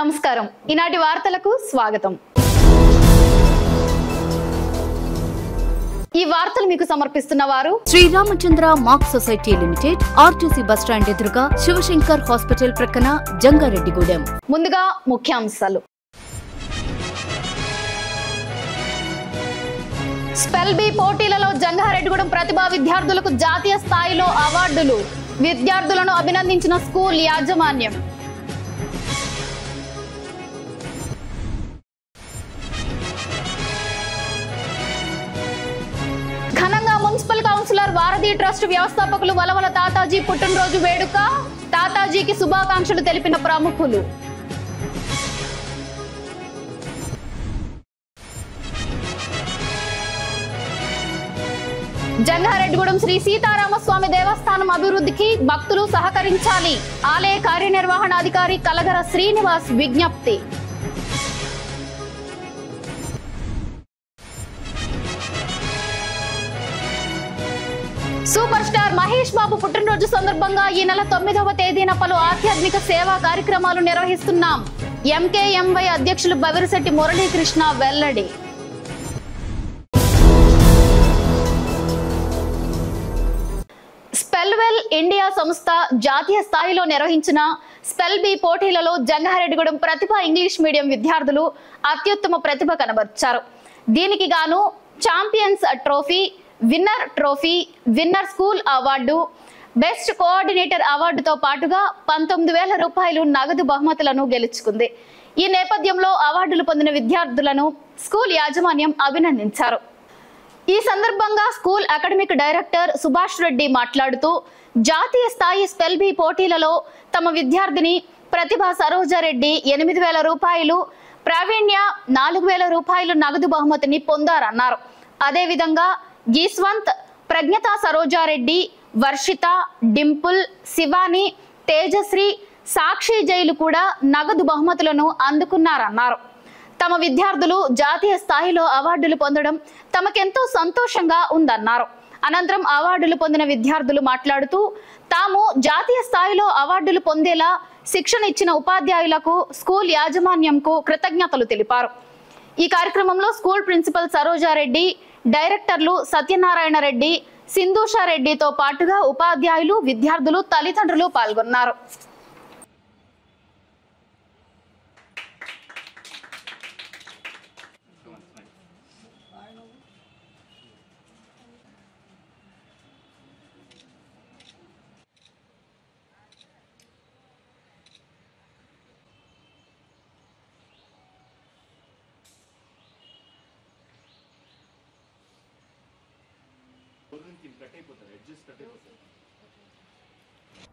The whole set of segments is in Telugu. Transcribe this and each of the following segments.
నమస్కారం ఈనాటి వార్తలకు స్వాగతం ఈ వార్తలు మీకు సమర్పిస్తున్న వారు Shri Ramachandra mark society limited RTC bus stand ఎదురుగా శివశంకర్ హాస్పిటల్ ప్రక్కన జంగారెడ్డిగూడెం. ముందుగా ముఖ్యాంశాలు. స్పెల్ బి పోటీలలో జంగారెడ్డిగూడెం ప్రతిభా విద్యార్థులకు జాతీయ స్థాయిలో అవార్డులు. విద్యార్థులను అభినందించిన స్కూల్ యాజమాన్యం. ఘనంగా మున్సిపల్ కౌన్సిలర్ వారధి ట్రస్ట్ వ్యవస్థాపకులు వలవల తాతాజీ పుట్టినరోజు వేడుక. తాతాజీకి శుభాకాంక్షలు తెలిపిన ప్రముఖులు. జంగారెడ్డిగూడెం శ్రీ సీతారామస్వామి దేవస్థానం అభివృద్ధికి భక్తులు సహకరించాలి. ఆలయ కార్యనిర్వహణాధికారి కలగర శ్రీనివాస్ విజ్ఞప్తి. సూపర్ స్టార్ మహేష్ బాబు పుట్టినరోజు సందర్భంగా ఈ నెల 9వ తేదీన పలు ఆధ్యాత్మిక సేవా కార్యక్రమాలు నిర్వహిస్తున్నాం. ఎంకేఎంవై అధ్యక్షులు బవిరిశెట్టి మురళీకృష్ణ వెల్లడి. స్పెల్వెల్ ఇండియా సంస్థ జాతీయ స్థాయిలో నిర్వహించిన స్పెల్ బి పోటీలలో జంగారెడ్డిగూడెం ప్రతిభ ఇంగ్లీష్ మీడియం విద్యార్థులు అత్యుత్తమ ప్రతిభ కనబర్చారు. దీనికి గాను champions trophy, winner trophy, winner school award, best coordinator అవార్డుతో పాటుగా 19,000 రూపాయలు నగదు బహుమతులను గెలుచుకుంది. ఈ నేపథ్యంలో అవార్డులు పొందిన విద్యార్థులను స్కూల్ యాజమాన్యం అభినందించారు. ఈ సందర్భంగా school academic director Subhash Reddy మాట్లాడుతూ జాతీయ స్థాయి స్పెల్ బి పోటీలలో తమ విద్యార్థిని ప్రతిభ సరోజారెడ్డి 8,000 రూపాయలు, ప్రావీణ్య 4,000 రూపాయలు నగదు బహుమతిని పొందారన్నారు. అదేవిధంగా గీస్వంత్, ప్రజ్ఞతా సరోజారెడ్డి, వర్షిత, డింపుల్, శివాని, తేజశ్రీ, సాక్షి జైలు కూడా నగదు బహుమతులను అందుకున్నారన్నారు. తమ విద్యార్థులు జాతీయ స్థాయిలో అవార్డులు పొందడం తమకెంతో సంతోషంగా ఉందన్నారు. అనంతరం అవార్డులు పొందిన విద్యార్థులు మాట్లాడుతూ తాము జాతీయ స్థాయిలో అవార్డులు పొందేలా శిక్షణ ఇచ్చిన ఉపాధ్యాయులకు, స్కూల్ యాజమాన్యంకు కృతజ్ఞతలు తెలిపారు. ఈ కార్యక్రమంలో స్కూల్ ప్రిన్సిపల్ సరోజారెడ్డి, డైరెక్టర్లు సత్యనారాయణ రెడ్డి, సింధూషారెడ్డితో పాటుగా ఉపాధ్యాయులు, విద్యార్థులు, తల్లిదండ్రులు పాల్గొన్నారు.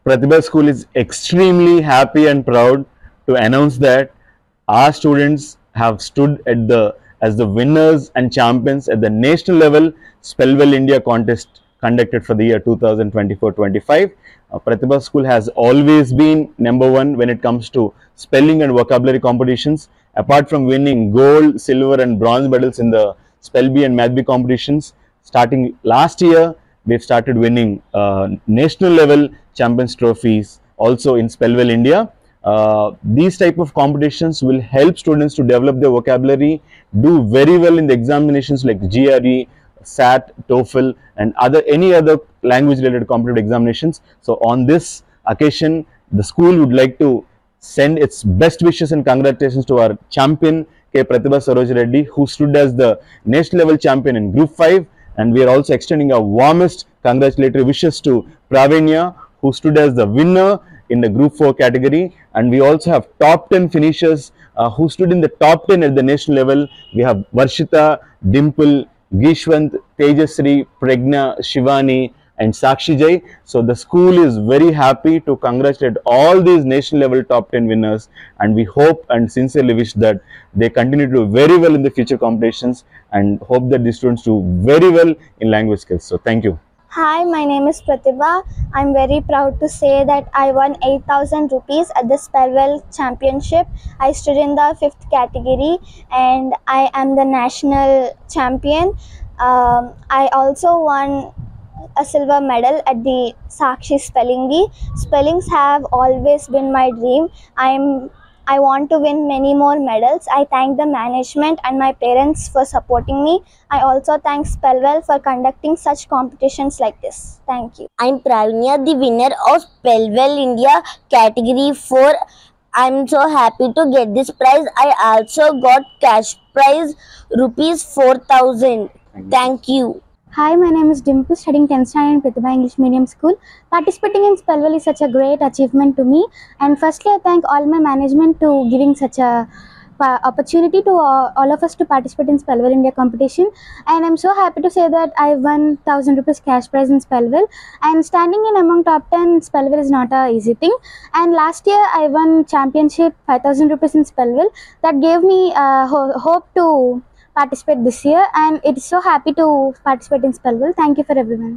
Pratibha School is extremely happy and proud to announce that our students have stood as the winners and champions at the national level Spellwell India contest conducted for the year 2024-25. Pratibha School has always been number one when it comes to spelling and vocabulary competitions. Apart from winning gold, silver and bronze medals in the Spell B and Math B competitions, starting last year they've started winning national level champions trophies also in Spellwell India. These type of competitions will help students to develop their vocabulary, do very well in the examinations like GRE, SAT, TOEFL and any other language related competitive examinations. So on this occasion the school would like to send its best wishes and congratulations to our champion K. Pratibha Sarojreddy, who stood as the national level champion in Group 5, and we are also extending our warmest congratulatory wishes to Praveenya, who stood as the winner in the Group 4 category, and we also have top 10 finishers who stood in the top 10 at the national level. We have Varshita, Dimple, Gishwant, Tejasri, Pregna, Shivani and Sakshi Jai. So the school is very happy to congratulate all these national level top 10 winners, and we hope and sincerely wish that they continue to do very well in the future competitions, and hope that the students do very well in language skills. So thank you. Hi, my name is Pratibha. I'm very proud to say that I won 8,000 rupees at the Spellwell Championship. I stood in the 5th category and I am the national champion. I also won a silver medal at the Sakshi Spelling Bee. Spellings have always been my dream. I want to win many more medals. I thank the management and my parents for supporting me. I also thank Spellwell for conducting such competitions like this. Thank you. I'm Pravinya, the winner of Spellwell India category 4. I'm so happy to get this prize. I also got cash prize rupees 4,000. Thank you. Hi, my name is Dimple, studying 10th standard in Pratibha English Medium School. Participating in Spellwell is such a great achievement to me. And firstly, I thank all my management to giving such a opportunity to all of us to participate in Spellwell India competition. And I'm so happy to say that I won 1,000 rupees cash prize in Spellwell. And standing in among top 10 Spellwell is not a easy thing. And last year I won championship 5,000 rupees in Spellwell. That gave me hope to participate this year, and it is so happy to participate in Spellwell. Thank you for everyone.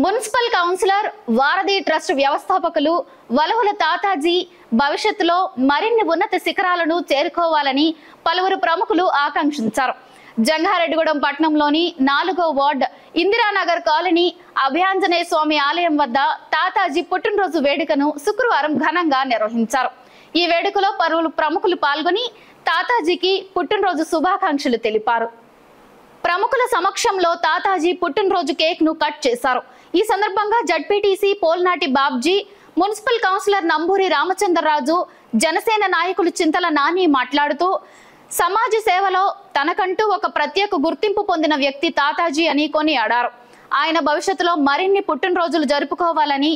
Municipal councillor Varadhi trust వ్యవస్థాపకులు వలవల తాతాజీ భవిష్యత్తులో మరిన్ని ఉన్నత శిఖరాలను చేరుకోవాలని పలువురు ప్రముఖులు ఆకాంక్షించారు. జంగారెడ్డిగూడెం పట్టణంలోని 4వ వార్డ్ ఇందిరానగర్ కాలనీ అభయాంజనేయ స్వామి ఆలయం వద్ద తాతాజీ పుట్టినరోజు వేడుకను శుక్రవారం ఘనంగా నిర్వహించారు. ఈ వేడుకలో పలువురు ప్రముఖులు పాల్గొని తాతాజీకి పుట్టినరోజు శుభాకాంక్షలు తెలిపారు. ప్రముఖుల సమక్షంలో తాతాజీ పుట్టినరోజు కేక్ ను కట్ చేశారు. ఈ సందర్భంగా ZPTC Polnati Babji, municipal councillor Namburi Ramachandraraju, Janasena నాయకులు చింతల నాని మాట్లాడుతూ సమాజ సేవలో తనకంటూ ఒక ప్రత్యేక గుర్తింపు పొందిన వ్యక్తి తాతాజీ అని కొనియాడారు. ఆయన భవిష్యత్తులో మరిన్ని పుట్టినరోజులు జరుపుకోవాలని,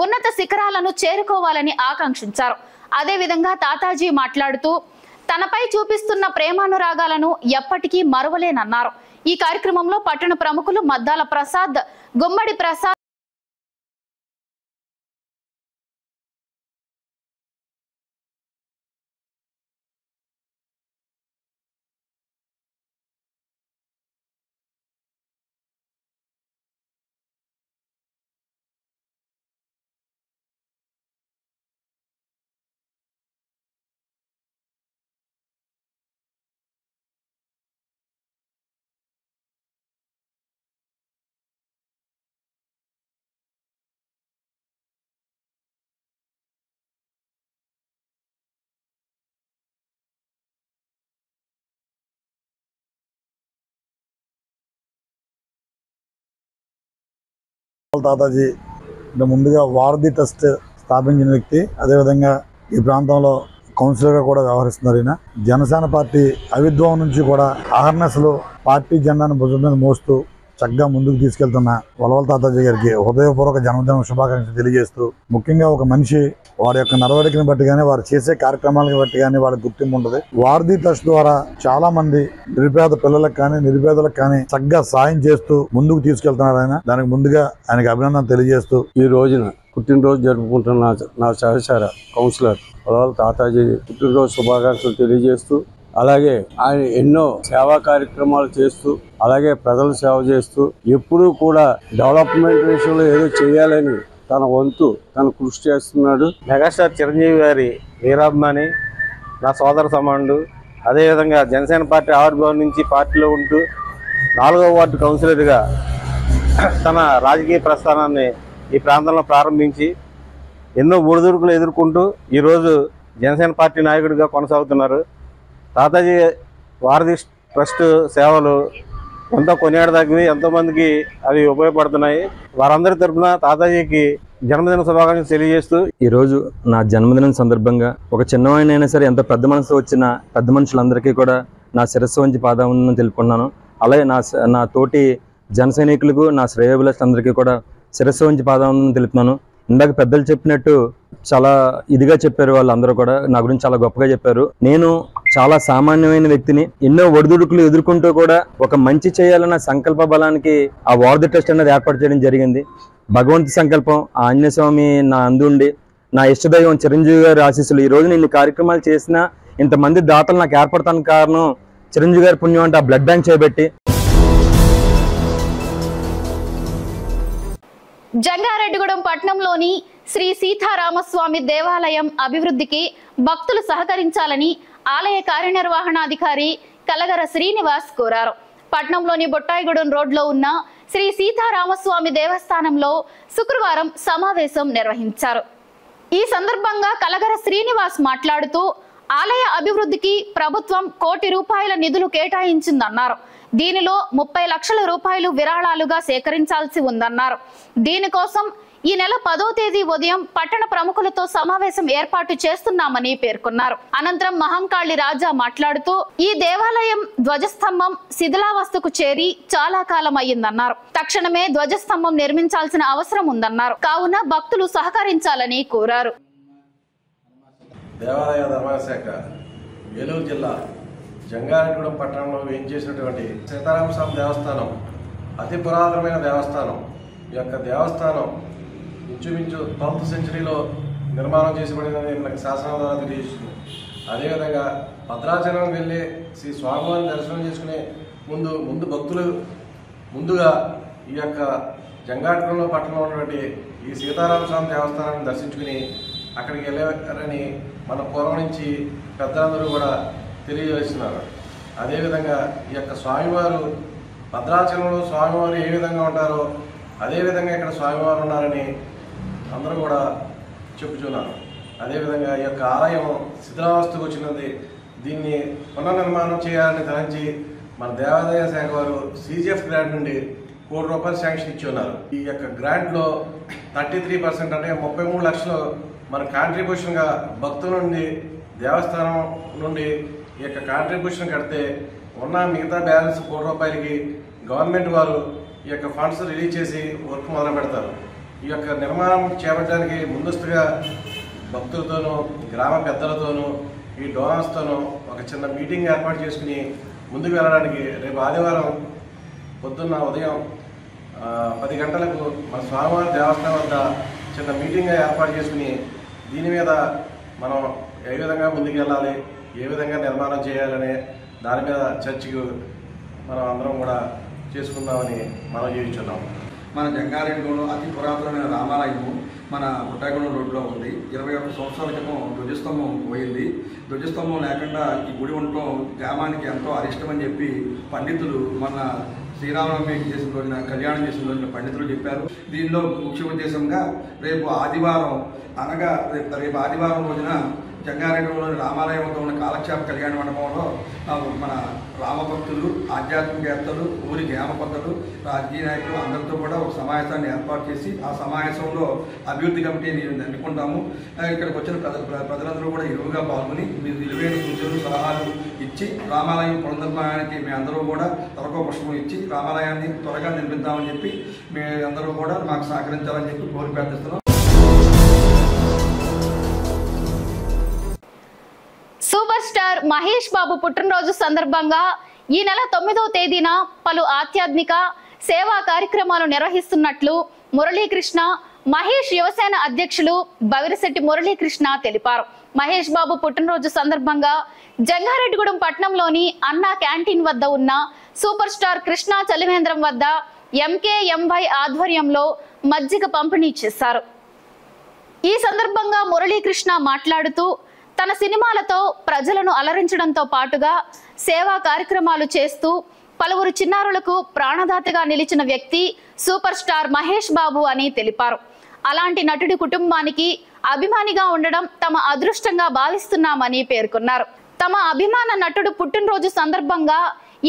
ఉన్నత శిఖరాలను చేరుకోవాలని ఆకాంక్షించారు. అదేవిధంగా తాతాజీ మాట్లాడుతూ తనపై చూపిస్తున్న ప్రేమానురాగాలను ఎప్పటికీ మరువలేనన్నారు. ఈ కార్యక్రమంలో పట్టణ ప్రముఖులు మద్దాల ప్రసాద్, గుమ్మడి ప్రసాద్, తాతాజీ ముందుగా వారధి ట్రస్ట్ స్థాపించిన వ్యక్తి, అదేవిధంగా ఈ ప్రాంతంలో కౌన్సిలర్గా కూడా వ్యవహరిస్తున్నారు. ఈయన జనసేన పార్టీ అవిద్వాం నుంచి కూడా అహర్నెస్లో పార్టీ జెండాను భుజం మీద మోస్తూ చక్కగా ముందుకు తీసుకెళ్తున్న వలవల తాతాజీ గారికి హృదయపూర్వక జన్మదిన శుభాకాంక్షలు తెలియజేస్తూ, ముఖ్యంగా ఒక మనిషి వారి యొక్క నడవడికని బట్టి కానీ, వారు చేసే కార్యక్రమాలను బట్టి కానీ వాళ్ళకి గుర్తింపు ఉంటుంది. వారధి ట్రస్ట్ ద్వారా చాలా మంది నిరుపేద పిల్లలకు కానీ, నిరుపేదలకు కానీ చక్కగా సాయం చేస్తూ ముందుకు తీసుకెళ్తున్నారు ఆయన. దానికి ముందుగా ఆయనకి అభినందన తెలియజేస్తూ, ఈ రోజున పుట్టినరోజు జరుపుకుంటున్న నా సహచర కౌన్సిలర్ వలవల తాతాజీ పుట్టినరోజు శుభాకాంక్షలు తెలియజేస్తూ, అలాగే ఆయన ఎన్నో సేవా కార్యక్రమాలు చేస్తూ, అలాగే ప్రజలు సేవ చేస్తూ, ఎప్పుడూ కూడా డెవలప్మెంట్ విషయంలో ఏదో చేయాలని తన వంతు తను కృషి చేస్తున్నాడు. మెగాస్టార్ చిరంజీవి గారి వీరాభిమాని, నా సోదర సమానుడు. అదేవిధంగా జనసేన పార్టీ ఆవిర్భావం నుంచి పార్టీలో ఉంటూ 4వ వార్డు కౌన్సిలర్గా తన రాజకీయ ప్రస్థానాన్ని ఈ ప్రాంతంలో ప్రారంభించి ఎన్నో ఒడిదుడుకులు ఎదుర్కొంటూ ఈరోజు జనసేన పార్టీ నాయకుడిగా కొనసాగుతున్నారు. తాతాజీ వారధి ట్రస్ట్ సేవలు ఎంతో కొనియాడదగినవి, ఎంతోమందికి అవి ఉపయోగపడుతున్నాయి. వారందరి తరఫున తాతాజీకి జన్మదిన శుభాకాంక్షలు తెలియజేస్తూ, ఈరోజు నా జన్మదినం సందర్భంగా ఒక చిన్నవాడినైనా సరే ఎంత పెద్ద మనసు వచ్చిన పెద్ద మనుషులందరికీ కూడా నా శిరస్సు వంచి పాదవందనం తెలుపుకున్నాను. అలాగే నా తోటి జన సైనికులకు, నా శ్రేయోభిలాషులందరికీ కూడా శిరస్సు వంచి పాదవందనం తెలుపుతున్నాను. ఇందాక పెద్దలు చెప్పినట్టు చాలా ఇదిగా చెప్పారు, వాళ్ళందరూ కూడా నా గురించి చాలా గొప్పగా చెప్పారు. నేను చాలా సామాన్యమైన వ్యక్తిని, ఎన్నో ఒడిదుడుకులు ఎదుర్కొంటూ కూడా ఒక మంచి చేయాలన్న సంకల్ప బలానికి ఆ వారధి ట్రస్ట్ అనేది ఏర్పాటు చేయడం జరిగింది. భగవంతు సంకల్పం, ఆ ఆంజనేయ స్వామి నా అందుండి, నా ఇష్టదైవం చిరంజీవి గారి ఆశీస్సులు. ఈ రోజు నేను కార్యక్రమాలు చేసినా ఇంతమంది దాతలు నాకు ఏర్పడటానికి కారణం చిరంజీవి గారి పుణ్యం అంటే ఆ బ్లడ్ బ్యాంక్ చేయబట్టి. జంగారెడ్డిగూడెం పట్టణంలోని శ్రీ సీతారామస్వామి దేవాలయం అభివృద్ధికి భక్తులు సహకరించాలని ఆలయ కార్యనిర్వహణాధికారి కలగర శ్రీనివాస్ కోరారు. పట్నంలోని బొట్టాయిగూడెం రోడ్లో ఉన్న శ్రీ సీతారామస్వామి దేవస్థానంలో శుక్రవారం సమావేశం నిర్వహించారు. ఈ సందర్భంగా కలగర శ్రీనివాస్ మాట్లాడుతూ ఆలయ అభివృద్ధికి ప్రభుత్వం ₹1 కోటి నిధులు కేటాయించిందన్నారు. దీనిలో 30 లక్షల రూపాయలు విరాళాలుగా సేకరించాల్సి ఉందన్నారు. దీనికోసం ఈ నెల 10వ తేదీ ఉదయం పట్టణ ప్రముఖులతో సమావేశం ఏర్పాటు చేస్తున్నామని పేర్కొన్నారు. అనంతరం మహంకాళి రాజా మాట్లాడుతూ ఈ దేవాలయం ధ్వజస్తంభం శిథిలావస్థకు చేరి చాలా కాలం అయ్యిందన్నారు. తక్షణమే ధ్వజస్తంభం నిర్మించాల్సిన అవసరం ఉందన్నారు. కావున భక్తులు సహకరించాలని కోరారు. దేవాలయ ధర్మాదాయ శాఖ ఏలూరు జిల్లా జంగారెడ్డిగూడెం పట్టణంలో వేయించేసినటువంటి సీతారామస్వామి దేవస్థానం అతి పురాతనమైన దేవస్థానం. ఈ యొక్క దేవస్థానం ఇంచుమించు 12th సెంచరీలో నిర్మాణం చేసిబడిందని మనకి శాసనం ద్వారా తెలియజేస్తుంది. అదేవిధంగా భద్రాచలం వెళ్ళి శ్రీ స్వామివారిని దర్శనం చేసుకునే ముందు భక్తులు ముందుగా ఈ యొక్క జంగారెడ్డిగూడెం పట్టణంలో ఉన్నటువంటి ఈ సీతారామస్వామి దేవస్థానాన్ని దర్శించుకుని అక్కడికి వెళ్ళారని మన పూర్వం నుంచి పెద్దలందరూ కూడా తెలియజేస్తున్నారు. అదేవిధంగా ఈ యొక్క స్వామివారు భద్రాచలంలో స్వామివారు ఏ విధంగా ఉంటారో అదేవిధంగా ఇక్కడ స్వామివారు ఉన్నారని అందరూ కూడా చెప్పుచున్నారు. అదేవిధంగా ఈ యొక్క ఆలయం శిథిలావస్థకు వచ్చినది. దీన్ని పునర్నిర్మాణం చేయాలని తలంచి మన దేవాదాయ శాఖ వారు CGF గ్రాంట్ నుండి ₹1 కోటి శాంక్షన్ ఇచ్చి ఉన్నారు. ఈ యొక్క గ్రాంట్లో 33% అంటే 33 లక్షలు మన కాంట్రిబ్యూషన్గా భక్తుల నుండి దేవస్థానం నుండి ఈ యొక్క కాంట్రిబ్యూషన్ కడితే ఉన్న మిగతా బ్యాలెన్స్ ₹1 కోటికి గవర్నమెంట్ వారు ఈ యొక్క ఫండ్స్ రిలీజ్ చేసి వర్క్ మొదలు పెడతారు. ఈ యొక్క నిర్మాణం చేపట్టడానికి ముందస్తుగా భక్తులతోనూ గ్రామ పెద్దలతోనూ ఈ డోనర్స్తోనూ ఒక చిన్న మీటింగ్ ఏర్పాటు చేసుకుని ముందుకు వెళ్ళడానికి రేపు ఆదివారం పొద్దున్న ఉదయం 10 గంటలకు మన స్వామివారి దేవస్థానం వద్ద చిన్న మీటింగ్ ఏర్పాటు చేసుకుని దీని మీద మనం ఏ విధంగా ముందుకు వెళ్ళాలి, ఏ విధంగా నిర్మాణం చేయాలనే దాని మీద చర్చకు మనం అందరం కూడా చేసుకుందామని మనం చేయించున్నాము. మన జంగారెడ్డిగూడెం అతి పురాతనమైన రామాలయము మన బొట్టాయిగూడెం రోడ్లో ఉంది. 21 సంవత్సరాల క్రితం ధ్వజస్తంభం పోయింది. ధ్వజస్తంభం లేకుండా ఈ గుడి ఉండటం గ్రామానికి ఎంతో అరిష్టమని చెప్పి పండితులు మన శ్రీరామనవమి చేసిన రోజున కళ్యాణం చేసిన రోజున పండితులు చెప్పారు. దీనిలో ముఖ్య ఉద్దేశంగా రేపు ఆదివారం రోజున జంగారెడ్డిగూడెంలోని రామాలయం వద్ద ఉన్న కాలక్షేప కళ్యాణ మండపంలో మన రామభక్తులు, ఆధ్యాత్మికవేత్తలు, ఊరి గ్రామ పెద్దలు, రాజకీయ నాయకులు అందరితో కూడా ఒక సమావేశాన్ని ఏర్పాటు చేసి ఆ సమావేశంలో అభివృద్ధి కమిటీని ఎన్నుకుంటాము. ఇక్కడికి వచ్చిన ప్రజలందరూ కూడా ఇరువుగా పాల్గొని మీరు విలువైన సూచనలు, సలహాలు ఇచ్చి రామాలయం పునర్నిర్మాణానికి మీ అందరూ కూడా తలకో పుష్పం ఇచ్చి రామాలయాన్ని త్వరగా నిర్మిద్దామని చెప్పి మీ అందరూ కూడా మాకు సహకరించాలని చెప్పి కోరి ప్రార్థిస్తున్నాం. సూపర్ స్టార్ మహేష్ బాబు పుట్టినరోజు సందర్భంగా ఈ నెల 9వ తేదీన పలు ఆధ్యాత్మిక సేవా కార్యక్రమాలు నిర్వహిస్తున్నట్లు మురళీకృష్ణ, మహేష్ యువసేన అధ్యక్షులు బవిరిశెట్టి మురళీకృష్ణ తెలిపారు. మహేష్ బాబు పుట్టినరోజు సందర్భంగా జంగారెడ్డిగూడెం పట్టణంలోని అన్నా క్యాంటీన్ వద్ద ఉన్న సూపర్ స్టార్ కృష్ణ చలివేంద్రం వద్ద MKMY ఆధ్వర్యంలో మజ్జిగ పంపిణీ చేశారు. ఈ సందర్భంగా మురళీకృష్ణ మాట్లాడుతూ తన సినిమాలతో ప్రజలను అలరించడంతో పాటుగా సేవా కార్యక్రమాలు చేస్తూ పలువురు చిన్నారులకు ప్రాణదాతగా నిలిచిన వ్యక్తి సూపర్ స్టార్ మహేష్ బాబు అని తెలిపారు. అలాంటి నటుడి కుటుంబానికి అభిమానిగా ఉండడం తమ అదృష్టంగా భావిస్తున్నామని పేర్కొన్నారు. తమ అభిమాన నటుడు పుట్టినరోజు సందర్భంగా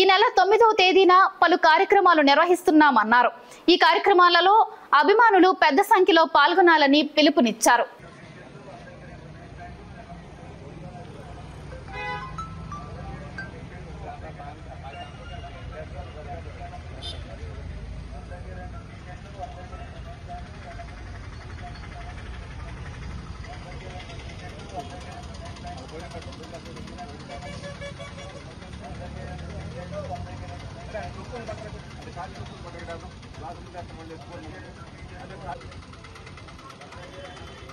ఈ నెల 9వ తేదీన పలు కార్యక్రమాలు నిర్వహిస్తున్నామన్నారు. ఈ కార్యక్రమాలలో అభిమానులు పెద్ద సంఖ్యలో పాల్గొనాలని పిలుపునిచ్చారు.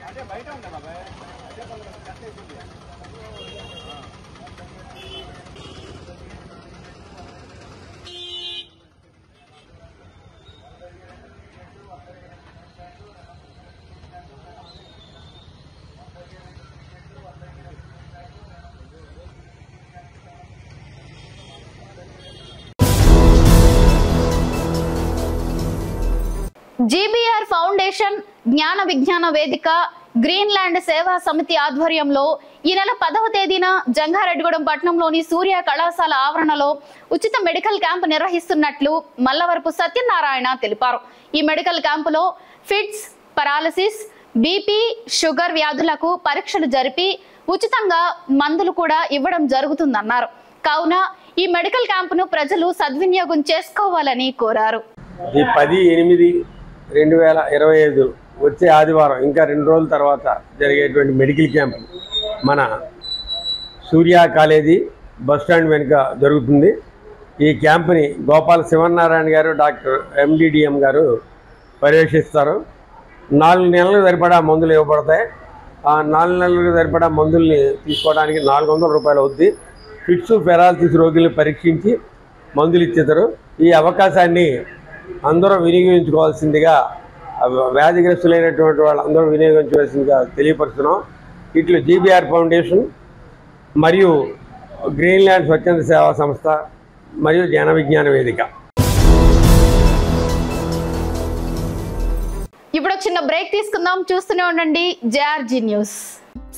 అదే బయట ఉందా బాబాయ్ అదే కట్టేసింది జీబీఆర్ ఫౌండేషన్, జ్ఞాన విజ్ఞాన వేదిక, గ్రీన్లాండ్ సేవా సమితి ఆధ్వర్యంలో ఈ నెల 10వ తేదీన జంగారెడ్డిగూడెం పట్టణంలోని సూర్య కళాశాల ఆవరణలో ఉచిత మెడికల్ క్యాంపు నిర్వహిస్తున్నట్లు మల్లవరపు సత్యనారాయణ తెలిపారు. ఈ మెడికల్ క్యాంపులో ఫిట్స్, పారాలిసిస్, బీపీ, షుగర్ వ్యాధులకు పరీక్షలు జరిపి ఉచితంగా మందులు కూడా ఇవ్వడం జరుగుతుందన్నారు. కావున ఈ మెడికల్ క్యాంపును ప్రజలు సద్వినియోగం చేసుకోవాలని కోరారు. 10/8/2025 వచ్చే ఆదివారం ఇంకా 2 రోజుల తర్వాత జరిగేటువంటి మెడికల్ క్యాంప్ మన సూర్య కాలేజీ బస్టాండ్ వెనుక జరుగుతుంది. ఈ క్యాంప్ని గోపాల శివనారాయణ గారు, డాక్టర్ ఎండిడిఎం గారు పర్యవేక్షిస్తారు. 4 నెలలకు సరిపడా మందులు ఇవ్వబడతాయి. ఆ 4 నెలలకు సరిపడా మందుల్ని తీసుకోవడానికి 400 రూపాయలు అవుద్ది. ఫిట్స్, పారాలిసిస్ రోగుల్ని పరీక్షించి మందులు ఇచ్చేతారు. ఈ అవకాశాన్ని అందరూ వినియోగించుకోవాల్సిందిగా, వ్యాధిగ్రస్తులైనటువంటి వాళ్ళందరూ వినియోగించవలసిందిగా తెలియపరుస్తున్నాం. ఇట్లు జీబీఆర్ ఫౌండేషన్ మరియు గ్రీన్లాండ్ స్వచ్ఛంద సేవా సంస్థ మరియు జ్ఞాన విజ్ఞాన వేదిక. ఇప్పుడు చిన్న బ్రేక్ తీసుకుందాం. చూస్తూనే ఉండండి JRG news.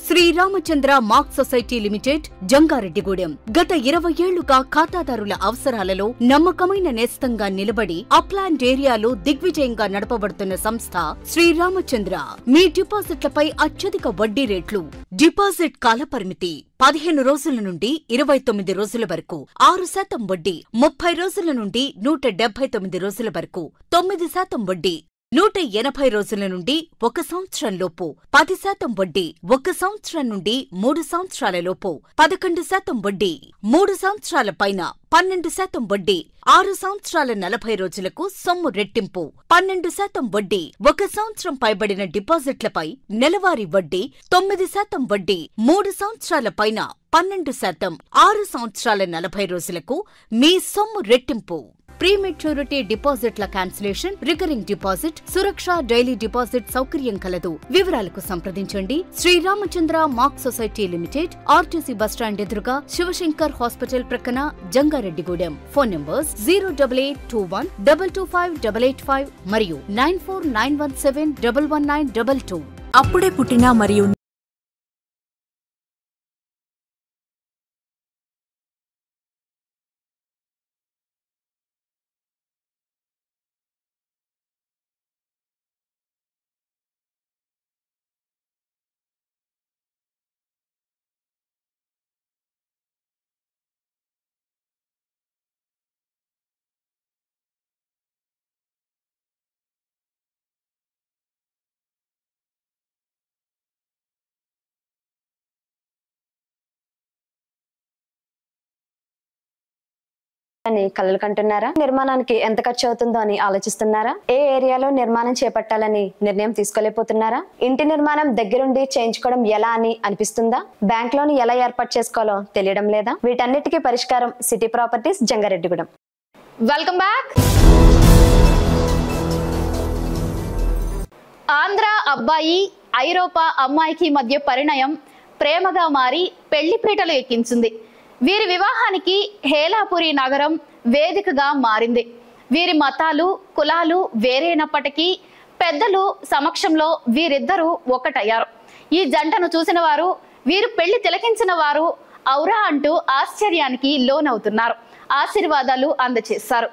Sriramachandra mark society limited, Jangareddigudem. గత 20 ఏళ్లుగా ఖాతాదారుల అవసరాలలో నమ్మకమైన నేస్తంగా నిలబడి అప్లాండ్ ఏరియాలో దిగ్విజయంగా నడపబడుతున్న సంస్థ శ్రీరామచంద్ర. మీ డిపాజిట్లపై అత్యధిక వడ్డీ రేట్లు, డిపాజిట్ కాలపరిమితి 15 రోజుల నుండి 29 రోజుల వరకు, 6% వడ్డీ, 30 రోజుల నుండి 179 రోజుల వరకు, 9% వడ్డీ, 180 రోజుల నుండి 1 సంవత్సరం లోపు, 10% వడ్డీ, 1 సంవత్సరం నుండి 3 సంవత్సరాల లోపు, 11% వడ్డీ, 3 సంవత్సరాల పైన 12% వడ్డీ, 6 సంవత్సరాల 40 రోజులకు సొమ్ము రెట్టింపు, 12% వడ్డీ, 1 సంవత్సరం పైబడిన డిపాజిట్లపై నెలవారీ వడ్డీ, 9% వడ్డీ, 3 సంవత్సరాల పైన 12%, 6 సంవత్సరాల 40 రోజులకు మీ సొమ్ము రెట్టింపు. ప్రీమెచ్యూరిటీ డిపాజిట్ల cancellation, recurring deposit, Suraksha daily deposit సౌకర్యం కలదు. వివరాలకు సంప్రదించండి. Sriramachandra mark society limited, RTC bus stand ఎదురుగా, శివశంకర్ హాస్పిటల్ ప్రక్కన, జంగారెడ్డిగూడెం. ఫోన్ నంబర్స్ 08821225885 మరియు 9491711922. అప్పుడే పుట్టిన మరియు అని కలలు కంటున్నారా? నిర్మాణానికి ఎంత ఖర్చు అవుతుందో అని ఆలోచిస్తున్నారా? ఏ ఏరియాలో నిర్మాణం చేపట్టాలని నిర్ణయం తీసుకోలేకపోతున్నారా? ఇంటి నిర్మాణం దగ్గరుండి చేయించుకోవడం ఎలా అని అనిపిస్తుందా? బ్యాంక్ లోన్ ఎలా ఏర్పాటు చేసుకోవాలో తెలియడం లేదా? వీటన్నిటికీ పరిష్కారం city properties, Jangareddygudem. Welcome back. Andhra అబ్బాయి, ఐరోపా అమ్మాయికి మధ్య పరిణయం ప్రేమగా మారి పెళ్లిపీటలు ఎక్కించింది. వీరి వివాహానికి హేలాపురి నగరం వేదికగా మారింది. వీరి మతాలు, కులాలు వేరైనప్పటికీ పెద్దలు సమక్షంలో వీరిద్దరూ ఒక్కటయ్యారు. ఈ జంటను చూసిన వారు, వీరు పెళ్లి తిలకించిన వారు ఔరా అంటూ ఆశ్చర్యానికి లోనవుతున్నారు. ఆశీర్వాదాలు అందజేశారు.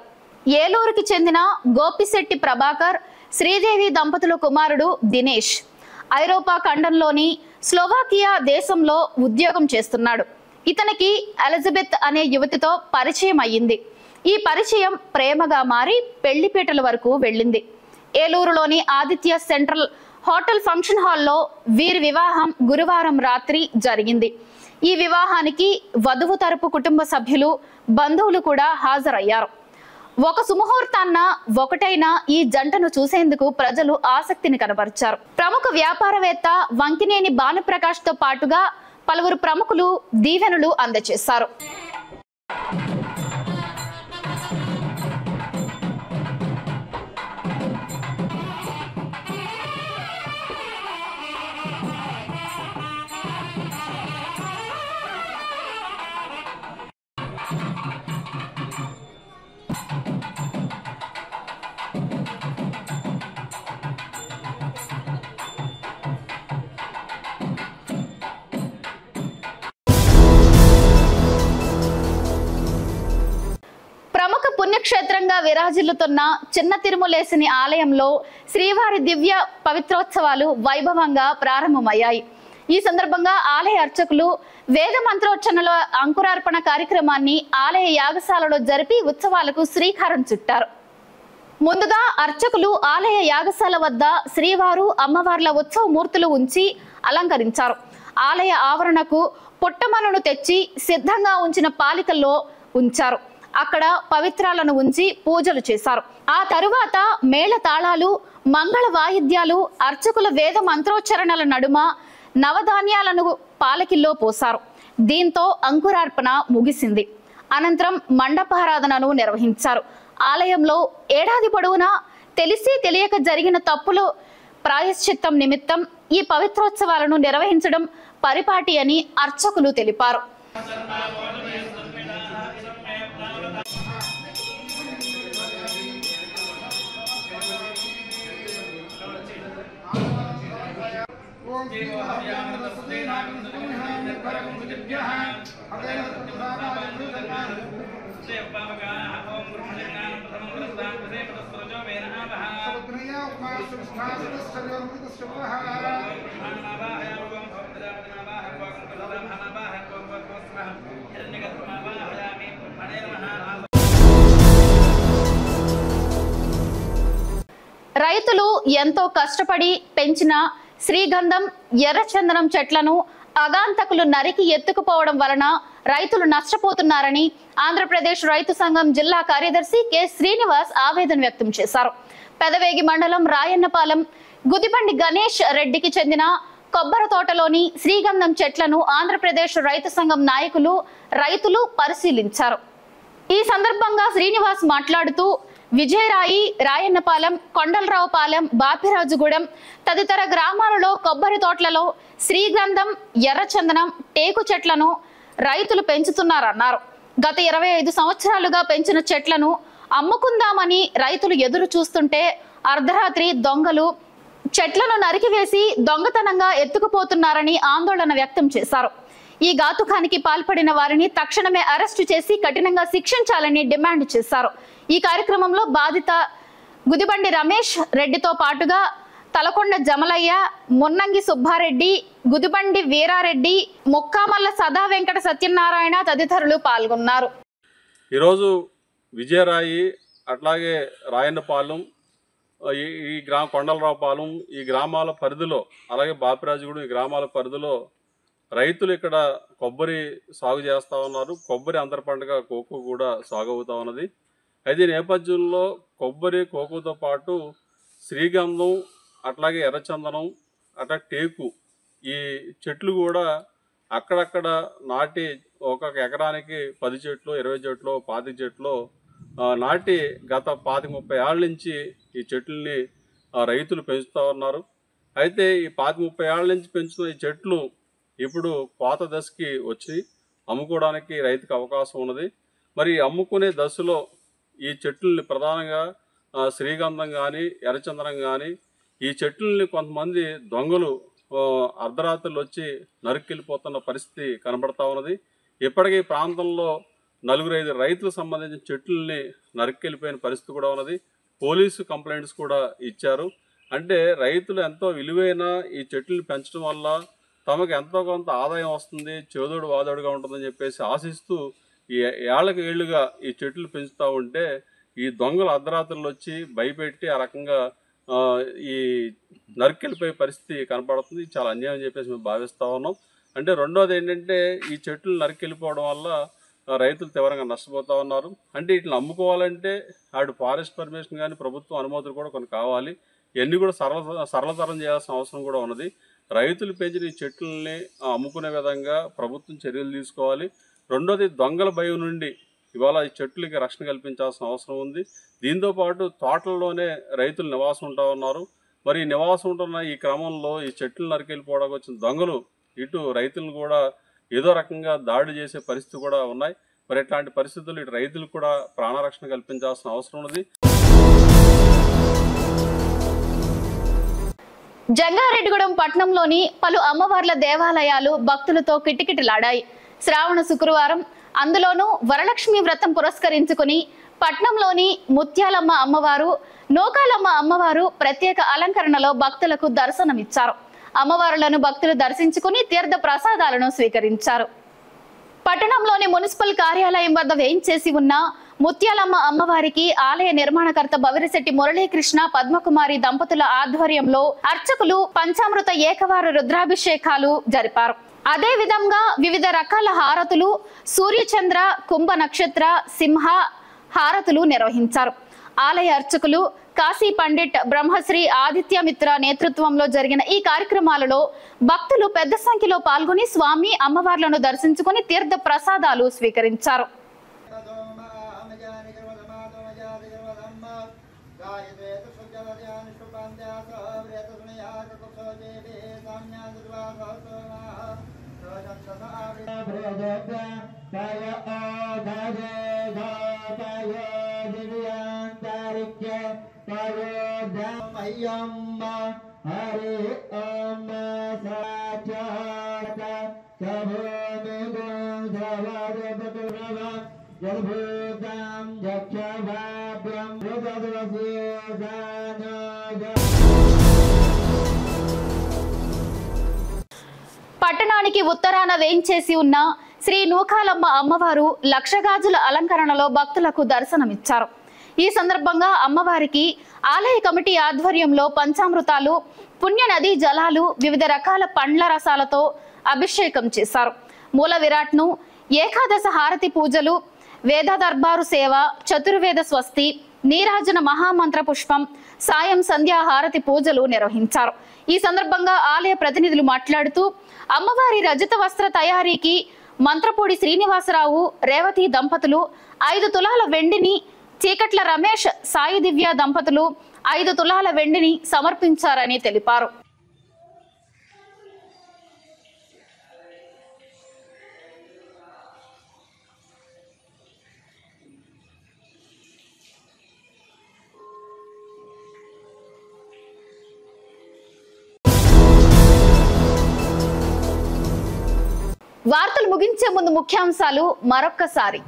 ఏలూరుకి చెందిన గోపిశెట్టి ప్రభాకర్, శ్రీదేవి దంపతుల కుమారుడు దినేష్ ఐరోపా ఖండంలోని స్లోవాకియా దేశంలో ఉద్యోగం చేస్తున్నాడు. ఇతనికి ఎలిజబెత్ అనే యువతితో పరిచయం అయ్యింది. ఈ పరిచయం ప్రేమగా మారి పెళ్లిపీటల వరకు వెళ్ళింది. ఏలూరులోని ఆదిత్య సెంట్రల్ హోటల్ ఫంక్షన్ హాల్లో వీరి వివాహం గురువారం రాత్రి జరిగింది. ఈ వివాహానికి వధువు తరపు కుటుంబ సభ్యులు, బంధువులు కూడా హాజరయ్యారు. ఒక సుముహూర్తాన్న ఒకటైన ఈ జంటను చూసేందుకు ప్రజలు ఆసక్తిని కనబరిచారు. ప్రముఖ వ్యాపారవేత్త వంకినేని భానుప్రకాష్ తో పాటుగా పలువురు ప్రముఖులు దీవెనలు అందజేశారు. విరాజిల్లుతున్న చిన్న తిరుమలేశుని ఆలయంలో శ్రీవారి దివ్య పవిత్రోత్సవాలు వైభవంగా ప్రారంభమయ్యాయి. ఈ సందర్భంగా ఆలయ అర్చకులు వేద మంత్రోచ్చరణల అంకురార్పణ కార్యక్రమాన్ని ఆలయ యాగశాలలో జరిపి ఉత్సవాలకు శ్రీకారం చుట్టారు. ముందుగా అర్చకులు ఆలయ యాగశాల వద్ద శ్రీవారు అమ్మవార్ల ఉత్సవ మూర్తులు ఉంచి అలంకరించారు. ఆలయ ఆవరణకు పుట్టమలను తెచ్చి సిద్ధంగా ఉంచిన పాలికల్లో ఉంచారు. అక్కడ పవిత్రాలను ఉంచి పూజలు చేశారు. ఆ తరువాత మేళ తాళాలు, మంగళ వాయిద్యాలు, అర్చకుల వేద మంత్రోచ్చరణల నడుమ నవధాన్యాలను పాలకిల్లో పోశారు. దీంతో అంకురార్పణ ముగిసింది. అనంతరం మండపారాధనను నిర్వహించారు. ఆలయంలో ఏడాది పొడవునా తెలిసి తెలియక జరిగిన తప్పులు ప్రాయశ్చిత్తం నిమిత్తం ఈ పవిత్రోత్సవాలను నిర్వహించడం పరిపాటి అని అర్చకులు తెలిపారు. రైతులు ఎంతో కష్టపడి పెంచిన శ్రీగంధం, ఎర్రచందనం చెట్లను అగాంతకులు నరికి ఎత్తుకుపోవడం వలన రైతులు నష్టపోతున్నారని ఆంధ్రప్రదేశ్ రైతు సంఘం జిల్లా కార్యదర్శి కె శ్రీనివాస్ ఆవేదన వ్యక్తం చేశారు. పెదవేగి మండలం రాయన్నపాలెం గుదిబండి గణేష్ రెడ్డికి చెందిన కొబ్బరి తోటలోని శ్రీగంధం చెట్లను ఆంధ్రప్రదేశ్ రైతు సంఘం నాయకులు, రైతులు పరిశీలించారు. ఈ సందర్భంగా శ్రీనివాస్ మాట్లాడుతూ విజయరాయి, రాయన్నపాలెం, కొండలరావుపాలెం, బాపిరాజుగూడెం తదితర గ్రామాలలో కొబ్బరి తోటలలో శ్రీగంధం, ఎర్రచందనం, టేకు చెట్లను రైతులు పెంచుతున్నారన్నారు. గత 25 సంవత్సరాలుగా పెంచిన చెట్లను అమ్ముకుందామని రైతులు ఎదురు చూస్తుంటే అర్ధరాత్రి దొంగలు చెట్లను నరికివేసి దొంగతనంగా ఎత్తుకుపోతున్నారని ఆందోళన వ్యక్తం చేశారు. ఈ ఘాతుకానికి పాల్పడిన వారిని తక్షణమే అరెస్టు చేసి కఠినంగా శిక్షించాలని డిమాండ్ చేశారు. ఈ కార్యక్రమంలో బాధిత గుదిబండి రమేష్ రెడ్డితో పాటుగా తలకొండ జమలయ్య, మున్నంగి సుబ్బారెడ్డి, గుదిబండి వీరారెడ్డి, మొక్కామల్ల సదా వెంకట సత్యనారాయణ తదితరులు పాల్గొన్నారు. ఈరోజు విజయరాయి, అట్లాగే రాయన్నపాలెం, ఈ కొండలరావుపాలెం ఈ గ్రామాల పరిధిలో, అలాగే బాపిరాజుగూడెం ఈ గ్రామాల పరిధిలో రైతులు ఇక్కడ కొబ్బరి సాగు చేస్తూ ఉన్నారు. కొబ్బరి అంతర పంటగా కోకో కూడా సాగు అవుతూ ఉన్నది. అయితే ఈ నేపథ్యంలో కొబ్బరి, కోకోతో పాటు శ్రీగంధం, అట్లాగే ఎర్రచందనం, అట్లా టేకు ఈ చెట్లు కూడా అక్కడక్కడ నాటి ఒక ఎకరానికి 10 చెట్లు, 20 చెట్లు, 25 చెట్లు నాటి గత 25-30 ఏళ్ళ నుంచి ఈ చెట్లని రైతులు పెంచుతూ ఉన్నారు. అయితే ఈ 25-30 ఏళ్ళ నుంచి పెంచుతున్న ఈ చెట్లు ఇప్పుడు కోత దశకి వచ్చి అమ్ముకోవడానికి రైతుకు అవకాశం ఉన్నది. మరి అమ్ముకునే దశలో ఈ చెట్లని ప్రధానంగా శ్రీగంధం కానీ, ఎర్రచందనం కానీ ఈ చెట్లని కొంతమంది దొంగలు అర్ధరాత్రులు వచ్చి నరుక్కెళ్ళిపోతున్న పరిస్థితి కనబడతా ఉన్నది. ఇప్పటికీ ప్రాంతంలో 4-5 రైతులకు సంబంధించిన చెట్లని నరుక్కెళ్ళిపోయిన పరిస్థితి కూడా ఉన్నది. పోలీసు కంప్లైంట్స్ కూడా ఇచ్చారు. అంటే రైతులు ఎంతో విలువైన ఈ చెట్లను పెంచడం వల్ల తమకు ఎంతో కొంత ఆదాయం వస్తుంది, చేదోడు వాదోడుగా ఉంటుందని చెప్పేసి ఆశిస్తూ ఈ ఏళ్ళకి ఏళ్ళుగా ఈ చెట్లు పెంచుతూ ఉంటే ఈ దొంగలు అర్ధరాత్రులు వచ్చి భయపెట్టి ఆ రకంగా ఈ నరికెళ్ళిపోయే పరిస్థితి కనపడుతుంది. చాలా అన్యాయం అని చెప్పేసి మేము భావిస్తూ ఉన్నాం. అంటే రెండోది ఏంటంటే ఈ చెట్లు నరికెళ్ళిపోవడం వల్ల రైతులు తీవ్రంగా నష్టపోతూ ఉన్నారు. అంటే వీటిని అమ్ముకోవాలంటే ఆడు ఫారెస్ట్ పర్మిషన్ కానీ ప్రభుత్వం అనుమతులు కూడా కొన్ని కావాలి. ఇవన్నీ కూడా సరళతరం చేయాల్సిన అవసరం కూడా ఉన్నది. రైతులు పెంచిన ఈ చెట్లని అమ్ముకునే విధంగా ప్రభుత్వం చర్యలు తీసుకోవాలి. రెండోది దొంగల భయం నుండి ఇవాళ ఈ చెట్లకి రక్షణ కల్పించాల్సిన అవసరం ఉంది. దీంతోపాటు తోటల్లోనే రైతులు నివాసం ఉంటా ఉన్నారు. మరి నివాసం ఉంటున్న ఈ క్రమంలో ఈ చెట్లు నరికెళ్ళిపోవడానికి వచ్చిన దొంగలు ఇటు రైతులను కూడా ఏదో రకంగా దాడి చేసే పరిస్థితి కూడా ఉన్నాయి. మరి ఇట్లాంటి పరిస్థితులు ఇటు రైతులకు కూడా ప్రాణరక్షణ కల్పించాల్సిన అవసరం ఉన్నది. జంగారెడ్డిగూడెం పట్టణంలోని పలు అమ్మవార్ల దేవాలయాలు భక్తులతో కిటకిటలాడాయి. శ్రావణ శుక్రవారం, అందులోనూ వరలక్ష్మి వ్రతం పురస్కరించుకుని పట్నంలోని ముత్యాలమ్మ అమ్మవారు, నూకాలమ్మ అమ్మవారు ప్రత్యేక అలంకరణలో భక్తులకు దర్శనమిచ్చారు. అమ్మవారులను భక్తులు దర్శించుకుని తీర్థ ప్రసాదాలను స్వీకరించారు. పట్టణంలోని మున్సిపల్ కార్యాలయం వద్ద వేయించేసి ఉన్న ముత్యాలమ్మ అమ్మవారికి ఆలయ నిర్మాణకర్త బవిరిశెట్టి మురళీకృష్ణ, పద్మకుమారి దంపతుల ఆధ్వర్యంలో అర్చకులు పంచామృత ఏకవార రుద్రాభిషేకాలు జరిపారు. అదే విధంగా వివిధ రకాల హారతులు, సూర్యచంద్ర, కుంభ నక్షత్ర, సింహ హారతులు నిర్వహించారు. ఆలయ అర్చకులు కాశీ పండిట్ బ్రహ్మశ్రీ ఆదిత్యమిత్ర నేతృత్వంలో జరిగిన ఈ కార్యక్రమాలలో భక్తులు పెద్ద సంఖ్యలో పాల్గొని స్వామి అమ్మవార్లను దర్శించుకుని తీర్థ ప్రసాదాలు స్వీకరించారు. పట్టణానికి ఉత్తరాన వేయించేసి ఉన్న శ్రీ నూకాలమ్మ అమ్మవారు లక్షగాజుల అలంకరణలో భక్తులకు దర్శనమిచ్చారు. ఈ సందర్భంగా అమ్మవారికి ఆలయ కమిటీ ఆధ్వర్యంలో పంచామృతాలు, పుణ్య నదీ జలాలు, వివిధ రకాల పండ్ల రసాలతో అభిషేకం చేశారు. మూల విరాట్ను, ఏకాదశ హారతి పూజలు, వేద దర్బారు సేవ, చతుర్వేద స్వస్తి, నీరాజన మహామంత్ర పుష్పం, సాయం సంధ్యా హారతి పూజలు నిర్వహించారు. ఈ సందర్భంగా ఆలయ ప్రతినిధులు మాట్లాడుతూ అమ్మవారి రజత వస్త్ర తయారీకి మంత్రపూడి శ్రీనివాసరావు, రేవతి దంపతులు 5 తులాల వెండిని, చీకట్ల రమేష్, సాయి దివ్య దంపతులు 5 తులాల వెండిని సమర్పించారని తెలిపారు. వార్తలు ముగించే ముందు ముఖ్యాంశాలు మరొక్కసారి.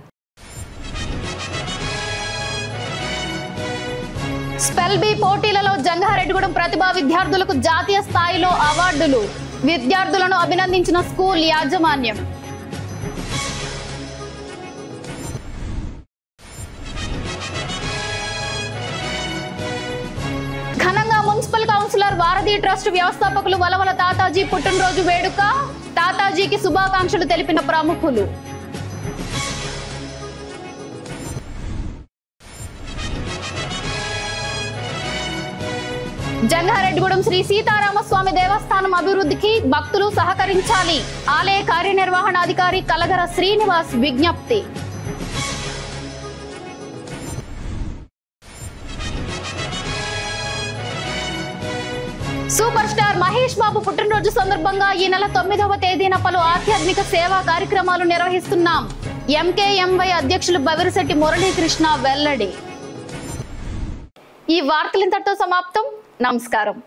స్పెల్ బి పోటీలలో జంగారెడ్డిగూడెం ప్రతిభా విద్యార్థులకు జాతీయ స్థాయిలో అవార్డులు, విద్యార్థులను అభినందించిన స్కూల్ యాజమాన్యం. ఘనంగా మున్సిపల్ కౌన్సిలర్ వారధి ట్రస్ట్ వ్యవస్థాపకులు వలవల తాతాజీ పుట్టినరోజు వేడుక, తాతాజీకి శుభాకాంక్షలు తెలిపిన ప్రముఖులు. జంగారెడ్డిగూడెం శ్రీ సీతారామస్వామి దేవస్థానం అభివృద్ధికి భక్తులు సహకరించాలి, ఆలయ కార్యనిర్వహణాధికారి కలగర శ్రీనివాస్ విజ్ఞప్తి. సూపర్ స్టార్ మహేష్ బాబు పుట్టినరోజు సందర్భంగా ఈ నెల 9వ తేదీన పలు ఆధ్యాత్మిక సేవా కార్యక్రమాలు నిర్వహిస్తున్నాం. ఎంకేఎంవై అధ్యక్షులు బవిరిశెట్టి మురళీకృష్ణ వెల్లడి. ఈ వార్తలు ఇంతటితో సమాప్తం. నమస్కారం.